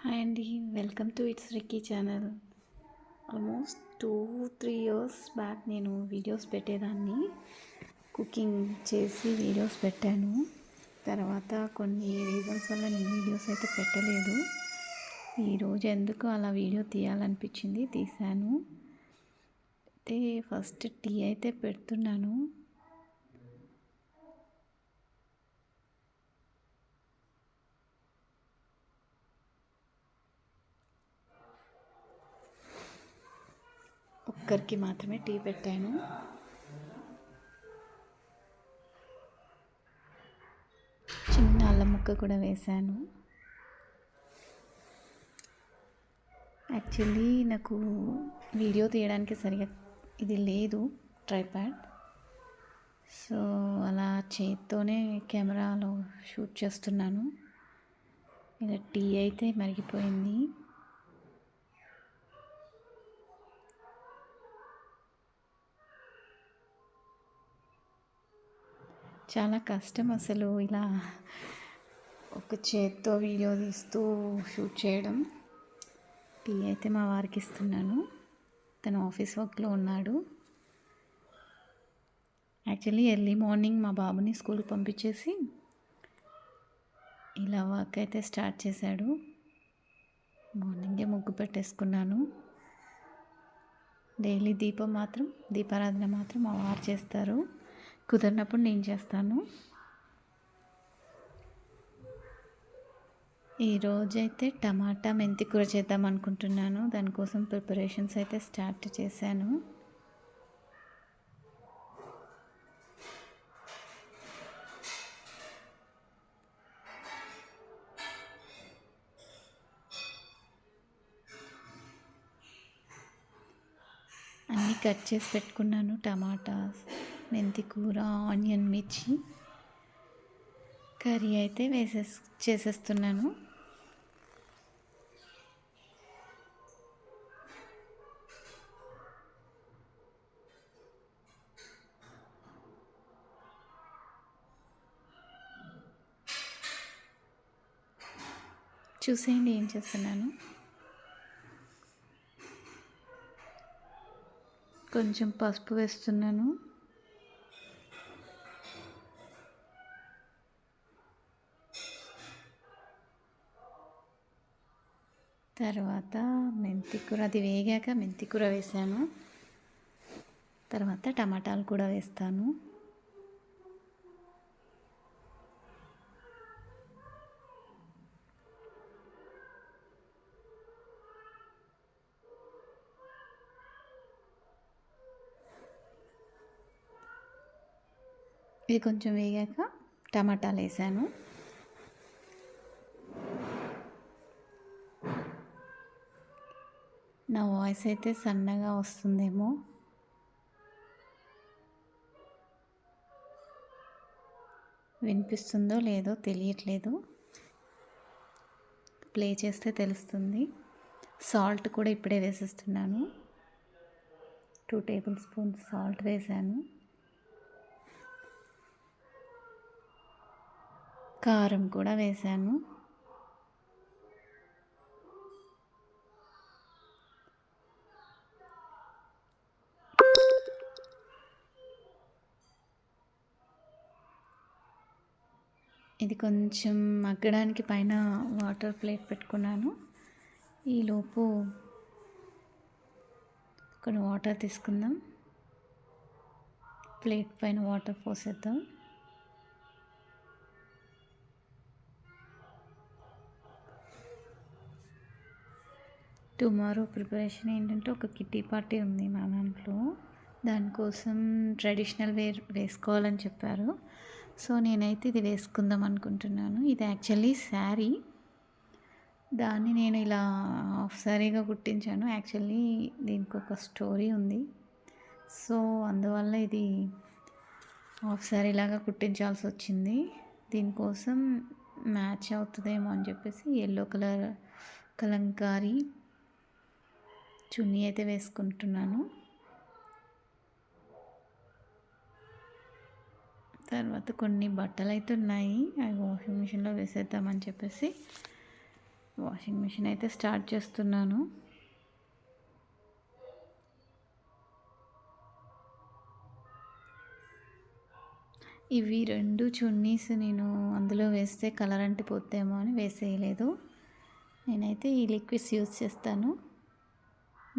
Hi అండి, welcome to its Rikki channel. Almost 2-3 years back నేను videos పెట్టేదాన్ని. కుకింగ్ చేసి వీడియోస్ పెట్టాను. తర్వాత కొన్ని రీజన్స్ వల్ల నేను వీడియోస్ అయితే పెట్టలేదు. ఈరోజు ఎందుకు అలా వీడియో తీయాలనిపించింది, తీశాను. అయితే ఫస్ట్ టీ అయితే పెడుతున్నాను. ఒక్కరికి మాత్రమే టీ పెట్టాను. చిన్న అల్లం ముక్క కూడా వేశాను. యాక్చువల్లీ నాకు వీడియో తీయడానికి సరిగా ఇది లేదు, ట్రైపాడ్. సో అలా చేత్తోనే కెమెరాలో షూట్ చేస్తున్నాను. ఇలా టీ అయితే మరిగిపోయింది. చాలా కష్టం అసలు ఇలా ఒక చేత్తో వీడియో తీస్తూ షూట్ చేయడం. టీ అయితే మా వారికి ఇస్తున్నాను, తను ఆఫీస్ వర్క్లో ఉన్నాడు. యాక్చువల్లీ ఎర్లీ మార్నింగ్ మా బాబుని స్కూల్కి పంపించేసి ఇలా వర్క్ అయితే స్టార్ట్ చేశాడు. మార్నింగే ముగ్గు పెట్టేసుకున్నాను. డైలీ దీపారాధన మాత్రం మా వారు చేస్తారు, కుదిరినప్పుడు నేను చేస్తాను. ఈరోజైతే టమాటా మెంతి కూర చేద్దాం అనుకుంటున్నాను. దానికోసం ప్రిపరేషన్స్ అయితే స్టార్ట్ చేశాను. అన్నీ కట్ చేసి పెట్టుకున్నాను. టమాటాస్, మెంతి కూర, ఆనియన్, మిర్చి. కర్రీ అయితే చేసేస్తున్నాను. చూసేయండి ఏం చేస్తున్నాను. కొంచెం పసుపు వేస్తున్నాను. తర్వాత మెంతికూర అది వేగాక మెంతికూర వేసాను. తర్వాత టమాటాలు కూడా వేస్తాను. ఇది కొంచెం వేగాక టమాటాలు వేసాను. నా వాయిస్ అయితే సన్నగా వస్తుందేమో, వినిపిస్తుందో లేదో తెలియట్లేదు. ప్లే చేస్తే తెలుస్తుంది. సాల్ట్ కూడా ఇప్పుడే వేసేస్తున్నాను. 2 టేబుల్ స్పూన్స్ సాల్ట్ వేసాను. కారం కూడా వేసాను. ఇది కొంచెం మగ్గడానికి పైన వాటర్ ప్లేట్ పెట్టుకున్నాను. ఈలోపు కొన్ని వాటర్ తీసుకుందాం. ప్లేట్ పైన వాటర్ పోసేద్దాం. టుమారో ప్రిపరేషన్ ఏంటంటే ఒక కిట్టి పార్టీ ఉంది మా దాంట్లో. దానికోసం ట్రెడిషనల్ వేర్ వేసుకోవాలని చెప్పారు. సో నేనైతే ఇది వేసుకుందాం అనుకుంటున్నాను. ఇది యాక్చువల్లీ శారీ, దాన్ని నేను ఇలా హాఫ్ శారీగా కుట్టించాను. యాక్చువల్లీ దీనికి ఒక స్టోరీ ఉంది. సో అందువల్ల ఇది హాఫ్ శారీ లాగా కుట్టించాల్సి వచ్చింది. దీనికోసం మ్యాచ్ అవుతుందేమో అని చెప్పేసి ఎల్లో కలర్ కలంకారీ చున్నీ అయితే వేసుకుంటున్నాను. తర్వాత కొన్ని బట్టలు అయితే ఉన్నాయి, అవి వాషింగ్ మిషన్లో వేసేద్దామని చెప్పేసి వాషింగ్ మిషన్ అయితే స్టార్ట్ చేస్తున్నాను. ఇవి 2 చున్నీస్ నేను అందులో వేస్తే కలర్ అంటిపోద్దేమో అని వేసేయలేదు. నేనైతే ఈ లిక్విడ్స్ యూజ్ చేస్తాను.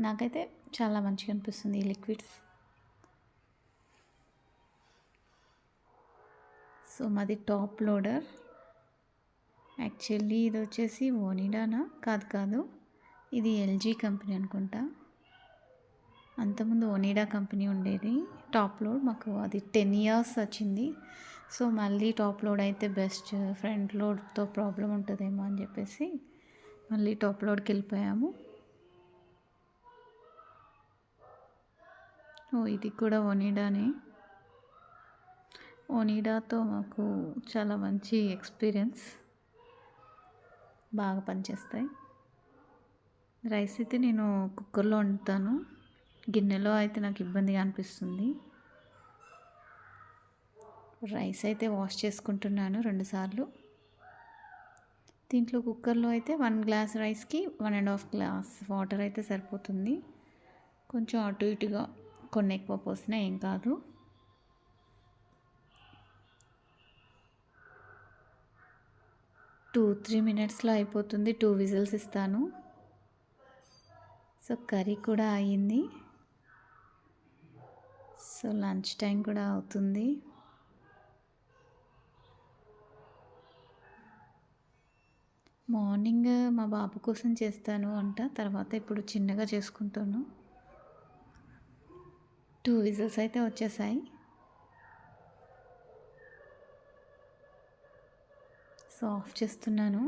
నాకైతే చాలా మంచిగా అనిపిస్తుంది ఈ లిక్విడ్స్. సో మాది టాప్ లోడర్. యాక్చువల్లీ ఇది వచ్చేసి ఓనిడానా కాదు, ఇది ఎల్జీ కంపెనీ అనుకుంటా. అంతకుముందు ఓనిడా కంపెనీ ఉండేది. టాప్ లోడ్ మాకు అది 10 ఇయర్స్ వచ్చింది. సో మళ్ళీ టాప్ లోడ్ అయితే బెస్ట్, ఫ్రంట్ లోడ్తో ప్రాబ్లం ఉంటుందేమో అని చెప్పేసి మళ్ళీ టాప్ లోడ్కి వెళ్ళిపోయాము. ఇది కూడా ఓనిడానే. ఓనిడాతో మాకు చాలా మంచి ఎక్స్పీరియన్స్, బాగా పనిచేస్తాయి. రైస్ అయితే నేను కుక్కర్లో వండుతాను, గిన్నెలో అయితే నాకు ఇబ్బందిగా అనిపిస్తుంది. రైస్ అయితే వాష్ చేసుకుంటున్నాను 2 సార్లు. దీంట్లో కుక్కర్లో అయితే 1 గ్లాస్ రైస్కి 1.5 గ్లాస్ వాటర్ అయితే సరిపోతుంది. కొంచెం అటు ఇటుగా కొన్ని ఎక్కువ పోసినా ఏం కాదు. టూ 3 మినిట్స్లో అయిపోతుంది. 2 విజిల్స్ ఇస్తాను. సో కర్రీ కూడా అయ్యింది. సో లంచ్ టైం కూడా అవుతుంది. మార్నింగ్ మా బాబు కోసం చేస్తాను వంట, తర్వాత ఇప్పుడు చిన్నగా చేసుకుంటాను. 2 విజిల్స్ అయితే వచ్చేసాయి. సో ఆఫ్ చేస్తున్నాను.